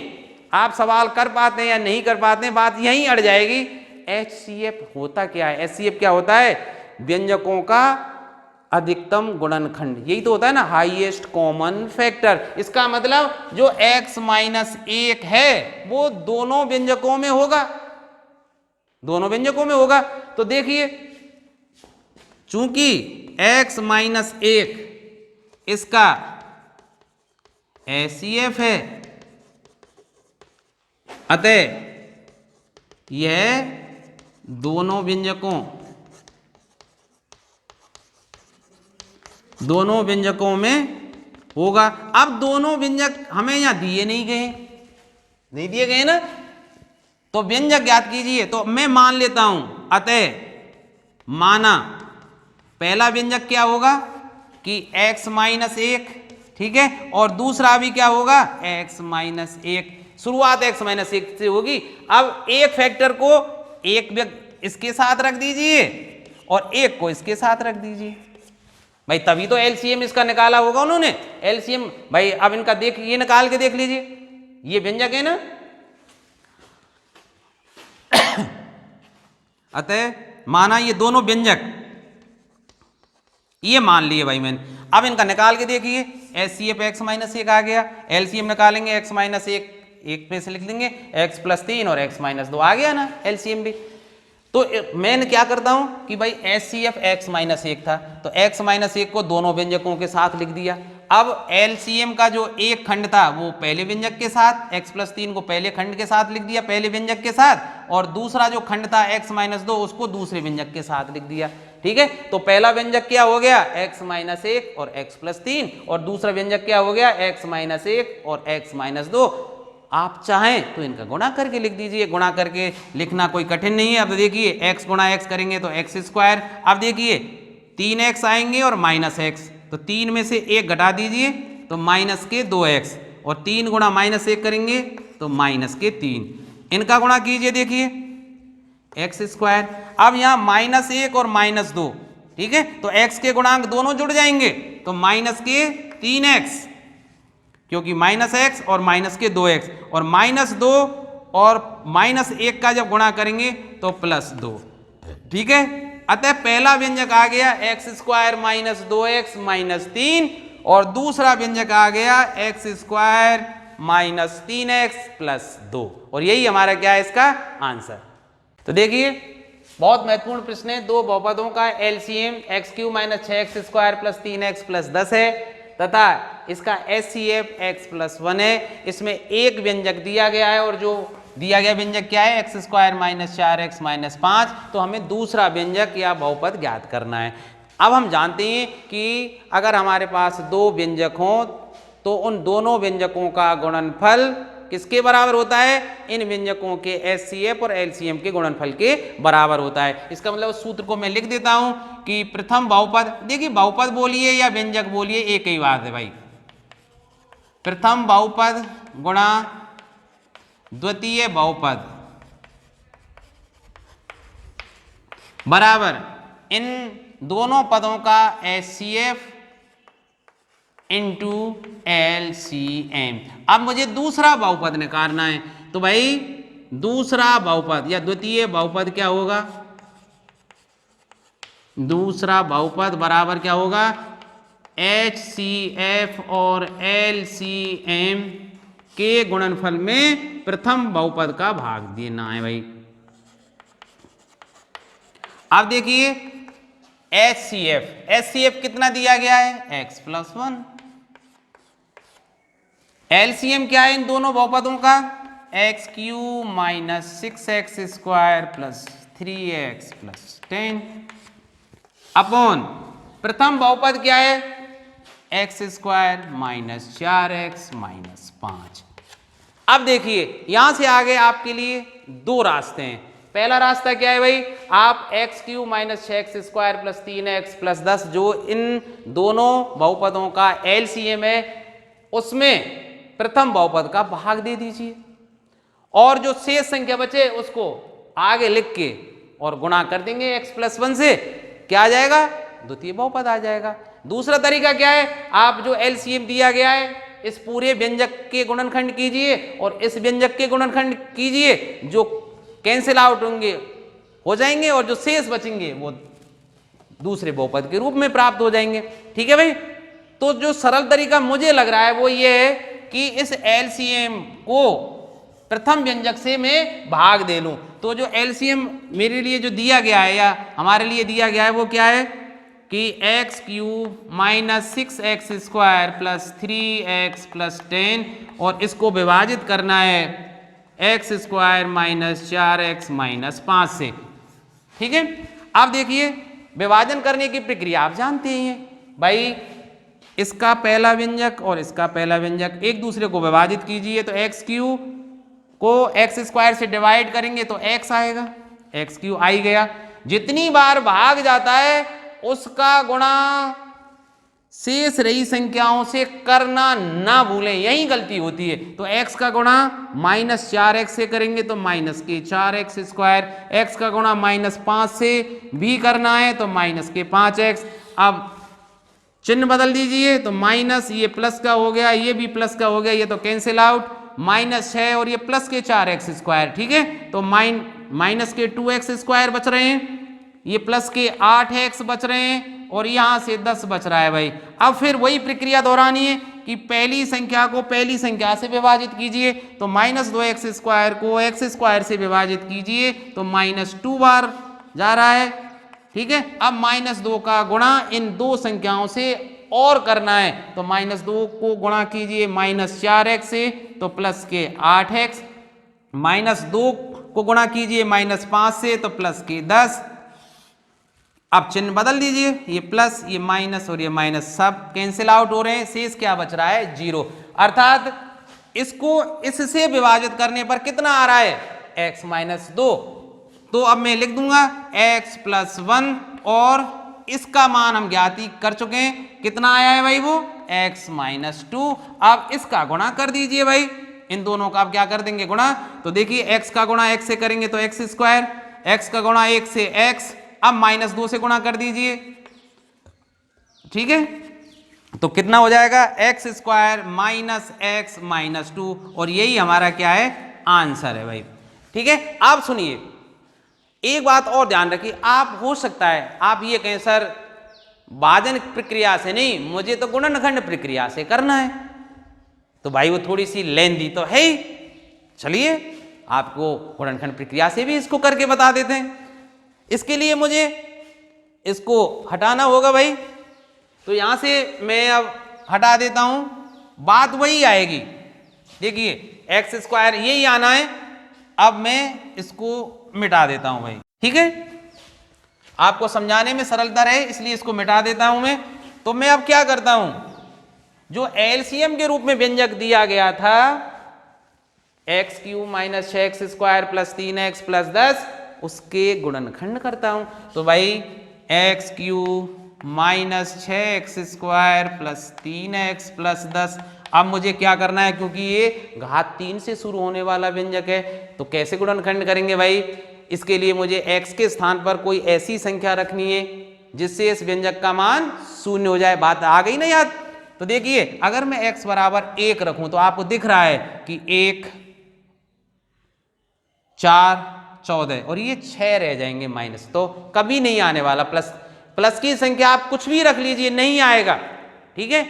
आप सवाल कर पाते हैं या नहीं कर पाते हैं, बात यहीं अड़ जाएगी। HCF होता क्या है? HCF क्या होता है? व्यंजकों का अधिकतम गुणनखंड, यही तो होता है ना, हाईएस्ट कॉमन फैक्टर। इसका मतलब जो x माइनस 1 है वो दोनों व्यंजकों में होगा, दोनों व्यंजकों में होगा। तो देखिए, चूंकि x माइनस 1 इसका HCF है, अतः यह दोनों व्यंजकों में होगा। अब दोनों व्यंजक हमें यहां दिए नहीं गए, नहीं दिए गए ना, तो व्यंजक ज्ञात कीजिए। तो मैं मान लेता हूं, अतः माना पहला व्यंजक क्या होगा कि x माइनस 1, ठीक है, और दूसरा भी क्या होगा x माइनस 1। शुरुआत x माइनस 1 से होगी। अब एक फैक्टर को एक इसके साथ रख दीजिए और एक को इसके साथ रख दीजिए भाई, तभी तो LCM इसका निकाला होगा उन्होंने। LCM भाई अब इनका देख, ये निकाल के देख लीजिए, ये व्यंजक है ना। अतः माना ये दोनों व्यंजक, ये मान लिए भाई मैंने। अब इनका निकाल के देखिए, HCF x माइनस 1 आ गया, LCM निकालेंगे x माइनस 1, एक पे से लिख देंगे x प्लस 3 और x माइनस 2 आ गया ना LCM भी। तो मैंने क्या करता हूं कि भाई HCF x माइनस 1 था, तो x माइनस 1 को दोनों व्यंजकों के साथ लिख दिया। अब LCM का जो एक खंड था वो पहले व्यंजक के साथ, x प्लस 3 को पहले खंड के साथ लिख दिया, पहले व्यंजक के साथ, और दूसरा जो खंड था x माइनस 2 उसको दूसरे व्यंजक के साथ लिख दिया। ठीक है, तो पहला व्यंजक क्या हो गया x माइनस 1 और x प्लस 3, और दूसरा व्यंजक क्या हो गया x माइनस 1 और x माइनस 2। आप चाहें तो इनका गुणा करके लिख दीजिए, गुणा करके लिखना कोई कठिन नहीं है। अब देखिए x गुणा x करेंगे तो x स्क्वायर, अब देखिए 3x आएंगे और माइनस x, तो 3 में से 1 घटा दीजिए तो माइनस के 2x, और 3 गुणा माइनस 1 करेंगे तो माइनस के 3। इनका गुणा कीजिए, देखिए x स्क्वायर। अब यहाँ माइनस 1 और माइनस 2, ठीक है, तो x के गुणांक दोनों जुड़ जाएंगे, तो माइनस के 3x, क्योंकि माइनस x और माइनस के 2x, और माइनस 2 और माइनस 1 का जब गुणा करेंगे तो प्लस 2। ठीक है, अतः पहला व्यंजक आ गया x square minus 2x minus 3, और दूसरा व्यंजक आ गया x square minus 3x plus 2, और यही हमारा क्या है इसका आंसर। तो देखिए बहुत महत्वपूर्ण प्रश्न है, दो बहुपदों का LCM x³ minus 6x square plus 3x plus 10 है, तथा इसका HCF x प्लस 1 है। इसमें एक व्यंजक दिया गया है, और जो दिया गया व्यंजक क्या है x square minus 4x minus 5, तो हमें दूसरा व्यंजक या बहुपद ज्ञात करना है। अब हम जानते हैं कि अगर हमारे पास दो व्यंजक हों तो उन दोनों व्यंजकों का गुणनफल किसके बराबर होता है, इन व्यंजकों के HCF और LCM के गुणनफल के बराबर होता है। इसका मतलब सूत्र को मैं लिख देता हूं कि प्रथम बहुपद, देखिए बहुपद बोलिए या व्यंजक बोलिए एक ही बात है भाई, प्रथम बहुपद गुणा द्वितीय बहुपद बराबर इन दोनों पदों का HCF इंटू LCM। अब मुझे दूसरा बहुपद निकालना है, तो भाई दूसरा बहुपद या द्वितीय बहुपद क्या होगा, दूसरा बहुपद बराबर क्या होगा HCF और LCM के गुणनफल में प्रथम बहुपद का भाग देना है भाई। अब देखिए HCF कितना दिया गया है x प्लस 1, LCM क्या है इन दोनों बहुपदों का x³ minus 6x square plus 3x plus 10 upon प्रथम बहुपद क्या है x square minus 4x minus 5। अब देखिए यहां से आगे आपके लिए दो रास्ते हैं। पहला रास्ता क्या है भाई, आप x Q minus 6x² plus 3x plus 10 जो इन दोनों बहुपदों का एलसीएम है उसमें प्रथम बहुपद का भाग दे दीजिए और जो शेष संख्या बचे उसको आगे लिख के और गुणा कर देंगे x प्लस 1 से, क्या आ जाएगा, द्वितीय बहुपद आ जाएगा। दूसरा तरीका क्या है, आप जो एलसीएम दिया गया है इस पूरे व्यंजक के गुणनखंड कीजिए और इस व्यंजक के गुणनखंड कीजिए, जो कैंसिल आउट होंगे हो जाएंगे और जो शेष बचेंगे वो दूसरे बहुपद के रूप में प्राप्त हो जाएंगे। ठीक है भाई, तो जो सरल तरीका मुझे लग रहा है वो ये है कि इस एलसीएम को प्रथम व्यंजक से मैं भाग दे लूं। तो जो एलसीएम मेरे लिए जो दिया गया है या हमारे लिए दिया गया है वो क्या है कि x cube minus 6x² plus 3x plus 10 और इसको विभाजित करना है x² माइनस 4x माइनस 5 से। ठीक है, अब देखिए विभाजन करने की प्रक्रिया आप जानते ही हैं भाई, इसका पहला व्यंजक और इसका पहला व्यंजक एक दूसरे को विभाजित कीजिए तो एक्स क्यू को x² से डिवाइड करेंगे तो x आएगा, एक्स क्यू आ ही गया। जितनी बार भाग जाता है उसका गुणा शेष रही संख्याओं से करना ना भूलें, यही गलती होती है। तो x का गुणा माइनस 4x से करेंगे तो माइनस के 4x², x का गुणा माइनस 5 से भी करना है तो माइनस के 5x। अब चिन्ह बदल दीजिए तो माइनस ये प्लस का हो गया, ये भी प्लस का हो गया, ये तो कैंसिल आउट, माइनस 6 और ये प्लस के 4x²। ठीक है, तो माइनस के 2x² बच रहे हैं, ये प्लस के 8x बच रहे हैं और यहां से 10 बच रहा है भाई। अब फिर वही प्रक्रिया दोहरानी है कि पहली संख्या को पहली संख्या से विभाजित कीजिए तो माइनस 2x² को x² से विभाजित कीजिए तो माइनस 2 बार जा रहा है। ठीक है, अब माइनस 2 का गुणा इन दो संख्याओं से और करना है तो माइनस 2 को गुणा कीजिए माइनस 4x से तो प्लस के 8x, माइनस 2 को गुणा कीजिए माइनस 5 से तो प्लस के 10। अब चिन्ह बदल दीजिए, ये प्लस ये माइनस और ये माइनस सब कैंसिल आउट हो रहे हैं, शेष क्या बच रहा है, 0। अर्थात इसको इससे विभाजित करने पर कितना आ रहा है, x माइनस 2। तो अब मैं लिख दूंगा x प्लस 1 और इसका मान हम ज्ञात कर चुके हैं, कितना आया है भाई वो x माइनस 2। अब इसका गुणा कर दीजिए भाई, इन दोनों का आप क्या कर देंगे गुणा, तो देखिए x का गुणा x से करेंगे तो x², x का गुणा 1 से x, अब माइनस 2 से गुणा कर दीजिए। ठीक है, तो कितना हो जाएगा x² माइनस x माइनस 2 और यही हमारा क्या है, आंसर है भाई। ठीक है, आप सुनिए एक बात और ध्यान रखिए, आप हो सकता है आप ये कहें सर भाजन प्रक्रिया से नहीं, मुझे तो गुणनखंड प्रक्रिया से करना है, तो भाई वो थोड़ी सी लेंदी तो है ही, चलिए आपको गुणनखंड प्रक्रिया से भी इसको करके बता देते हैं। इसके लिए मुझे इसको हटाना होगा भाई, तो यहां से मैं अब हटा देता हूं, बात वही आएगी। देखिए x² यही आना है, अब मैं इसको मिटा देता हूं भाई। ठीक है, आपको समझाने में सरलता रहे इसलिए इसको मिटा देता हूं मैं। तो मैं अब क्या करता हूं, जो एलसीएम के रूप में व्यंजक दिया गया था x³ minus 6x² plus 3x plus 10 उसके गुणनखंड करता हूं। तो भाई x³ minus 6x² plus 3x plus 10, अब मुझे क्या करना है, क्योंकि ये घात 3 से शुरू होने वाला व्यंजक है तो कैसे गुणनखंड करेंगे भाई, इसके लिए मुझे x के स्थान पर कोई ऐसी संख्या रखनी है जिससे इस व्यंजक का मान 0 हो जाए। बात आ गई ना याद। तो देखिए अगर मैं x बराबर 1 रखूं तो आपको दिख रहा है कि 1 4 14 और ये 6 रह जाएंगे माइनस, तो कभी नहीं आने वाला। प्लस की संख्या आप कुछ भी रख लीजिए नहीं आएगा। ठीक है,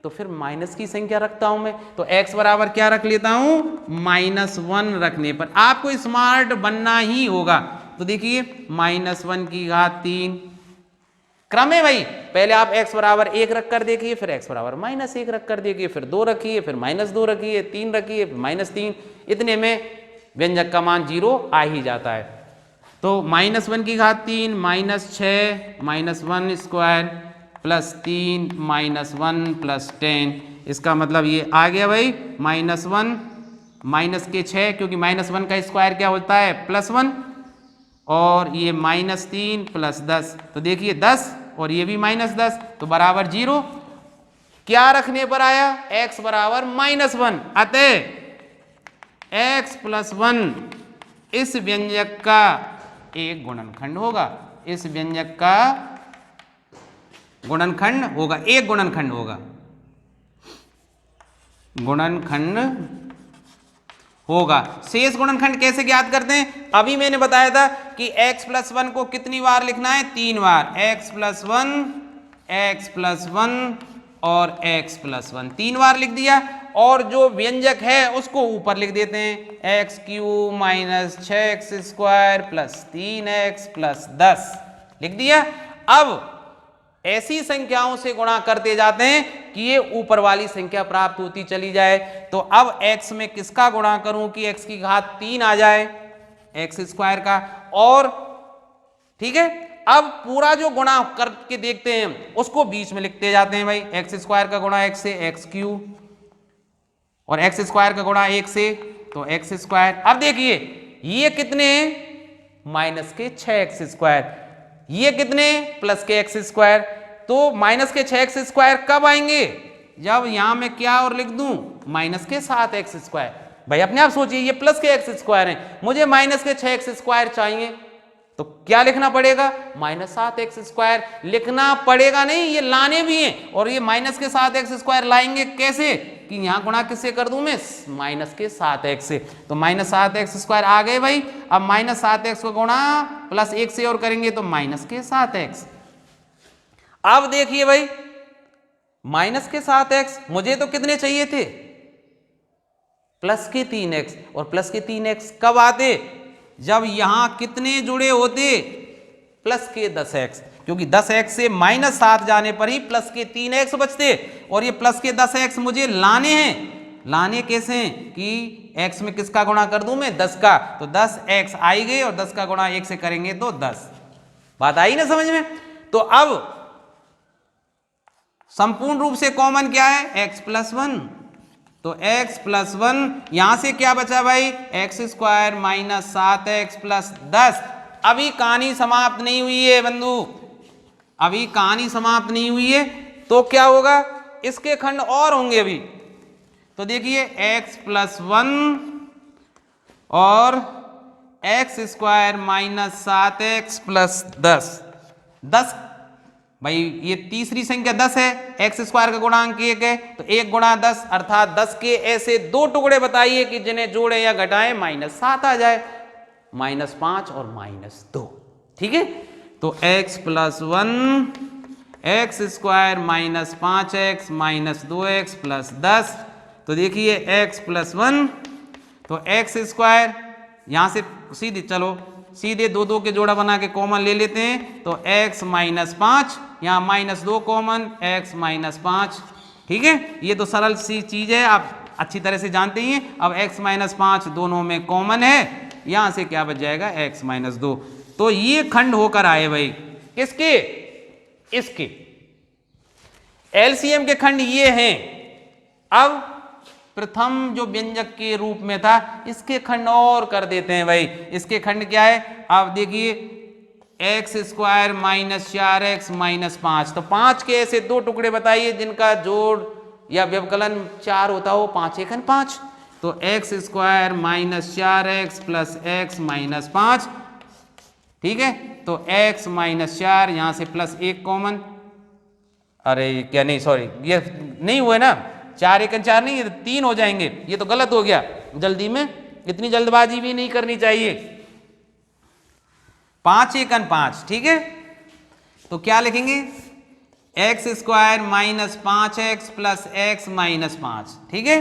तो फिर माइनस की संख्या रखता हूं मैं, तो x बराबर क्या रख लेता हूं, -1 रखने पर आपको स्मार्ट बनना ही होगा। तो देखिए -1 की घात 3 क्रम है भाई, पहले आप x बराबर 1 रख कर देखिए, फिर x बराबर -1 रख कर देखिए, फिर 2 रखिए, फिर -2 रखिए, 3 रखिए, फिर -3, इतने में व्यंजक का मान 0 आ ही जाता है। तो -1 की घात 3 -6 -1² प्लस 3 -1 प्लस 10, इसका मतलब ये आ गया भाई -1 माइनस के 6, क्योंकि -1 का स्क्वायर क्या होता है +1, और ये -3 + 10, तो देखिए 10 और ये भी -10, तो बराबर 0। क्या रखने पर आया? x बराबर -1, अतः x + 1 इस व्यंजक का एक गुणनखंड होगा, इस व्यंजक का गुणनखंड होगा, एक गुणनखंड होगा, गुणनखंड होगा। शेष गुणनखंड कैसे ज्ञात करते हैं? अभी मैंने बताया था कि x + 1 को कितनी बार लिखना है? 3 बार, x + 1, x + 1 और x + 1, 3 बार लिख दिया। और जो व्यंजक है उसको ऊपर लिख देते हैं, x³ - 6x² + 3x + 10 लिख दिया। अब ऐसी संख्याओं से गुणा करते जाते हैं कि ये ऊपर वाली संख्या प्राप्त होती चली जाए। तो अब x में किसका गुणा करूं कि x की घात 3 आ जाए, x² का, और ठीक है। अब पूरा जो गुणा करके देखते हैं उसको बीच में लिखते जाते हैं भाई, x² का गुणा x से x³ और x² का गुणा 1 से तो x²। अब देखिए ये कितने हैं? -6x², ये कितने? +x²। तो -6x² कब आएंगे? जब यहां मैं क्या और लिख दूं? -7x²। भाई अपने आप सोचिए, ये +x² है, मुझे -6x² चाहिए, तो क्या लिखना पड़ेगा? -7x² लिखना पड़ेगा, नहीं ये लाने भी हैं। और ये -7x² लाएंगे कैसे? कि यहां गुणा किससे कर दूं मैं? -7x से, तो -7x² आ गए भाई। अब -7x को गुणा +1 से और करेंगे तो -7x। अब देखिए भाई -7x मुझे तो कितने चाहिए थे? +3x, और +3x कब आते? जब यहां कितने जुड़े होते? +10x, क्योंकि 10x से -7 जाने पर ही +3x बचते, और ये +10x मुझे लाने हैं। लाने कैसे हैं? कि x में किसका गुणा कर दूं मैं? 10 का, तो 10x आई गए और 10 का गुणा 1 से करेंगे तो 10। बात आई ना समझ में? तो अब संपूर्ण रूप से कॉमन क्या है? x + 1, तो x + 1 यहां से क्या बचा भाई? x² - 7x + 10। अभी कहानी समाप्त नहीं हुई है बंधु, अभी कहानी समाप्त नहीं हुई है। तो क्या होगा? इसके खंड और होंगे अभी। तो देखिए x + 1 और x² - 7x + 10, 10 भाई ये तीसरी संख्या 10 है, x² का गुणांक 1 है, तो 1 × 10 अर्थात 10 के ऐसे 2 टुकड़े बताइए कि जिन्हें जोड़े या घटाएं -7 आ जाए, -5 और -2। ठीक है, तो x + 1 x² - 5x - 2x + 10, तो देखिए x + 1 तो x² यहां से सीधे चलो सीधे 2 के जोड़ा बना के कॉमन ले लेते हैं, तो x - 5 यहाँ -2 कॉमन, x - 5। ठीक है, ये तो सरल सी चीज है, आप अच्छी तरह से जानते ही हैं। अब x - 5 दोनों में कॉमन है, यहां से क्या बच जाएगा? x - 2। तो ये खंड होकर आए भाई किसके? इसके एलसीएम के खंड ये हैं। अब प्रथम जो व्यंजक के रूप में था इसके खंड और कर देते हैं भाई। इसके खंड क्या है? आप देखिए x² - 4x - 5, तो 5 के ऐसे 2 टुकड़े बताइए जिनका जोड़ या व्यवकलन 4 होता हो, 5 × 5, तो x² - 4x + x - 5। ठीक है, तो x - 4 यहां से +1 कॉमन, अरे क्या नहीं सॉरी ये नहीं हुए ना, 4 × 4 नहीं, ये 3 हो जाएंगे, ये तो गलत हो गया। जल्दी में इतनी जल्दबाजी भी नहीं करनी चाहिए। 5 × 5, ठीक है, तो क्या लिखेंगे? x² - 5x + x - 5। ठीक है,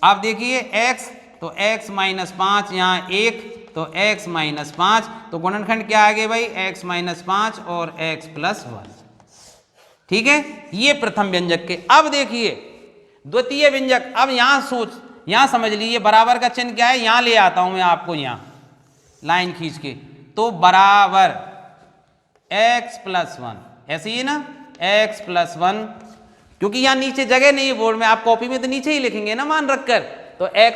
अब देखिए x, तो x - 5 यहाँ 1, तो x - 5, तो गुणनखंड क्या आ गए भाई? x - 5 और x + 1। ठीक है, ये प्रथम व्यंजक के। अब देखिए द्वितीय व्यंजक। अब यहां समझ लीजिए बराबर का चिन्ह क्या है, यहां ले आता हूं मैं आपको, यहां लाइन खींच के, तो बराबर x + 1, ऐसे ही है ना, x + 1, क्योंकि यहां नीचे जगह नहीं है बोर्ड में, आप कॉपी में तो नीचे ही लिखेंगे ना मान रखकर, तो x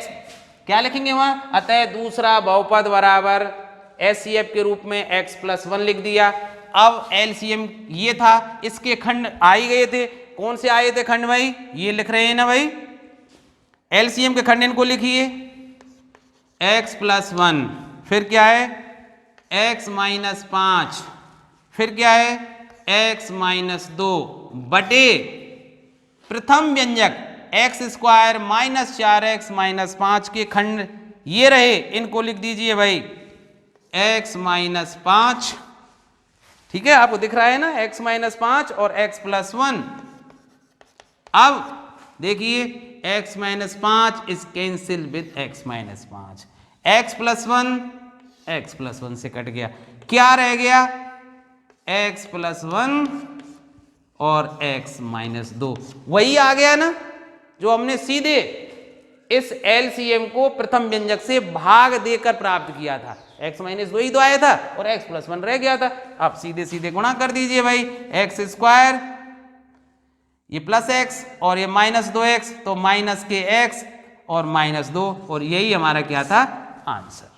क्या लिखेंगे वहां, अतः दूसरा बहुपद बराबर HCF के रूप में x+1 लिख दिया। अब LCM ये था, इसके खंड आ ही गए थे। कौन से आए थे खंड भाई, ये लिख रहे हैं ना भाई, LCM के खंड इनको लिखिए, x+1, फिर क्या है x-5, फिर क्या है x-2 बटे प्रथम व्यंजक x² -4x-5 के खंड ये रहे, इनको लिख दीजिए भाई x-5, ठीक है, आपको दिख रहा है ना x-5 और x+1। अब देखिए x-5 is cancel with x-5, x+1 से कट गया, क्या रह गया x+1 और x-2, वही आ गया ना जो हमने सीधे इस LCM को प्रथम व्यंजक से भाग देकर प्राप्त किया था। x-2 ही तो आया था और x+1 रह गया था। आप सीधे सीधे गुणा कर दीजिए भाई, x² ये +x और ये -2x, तो -के x और -2, और यही हमारा क्या था आंसर।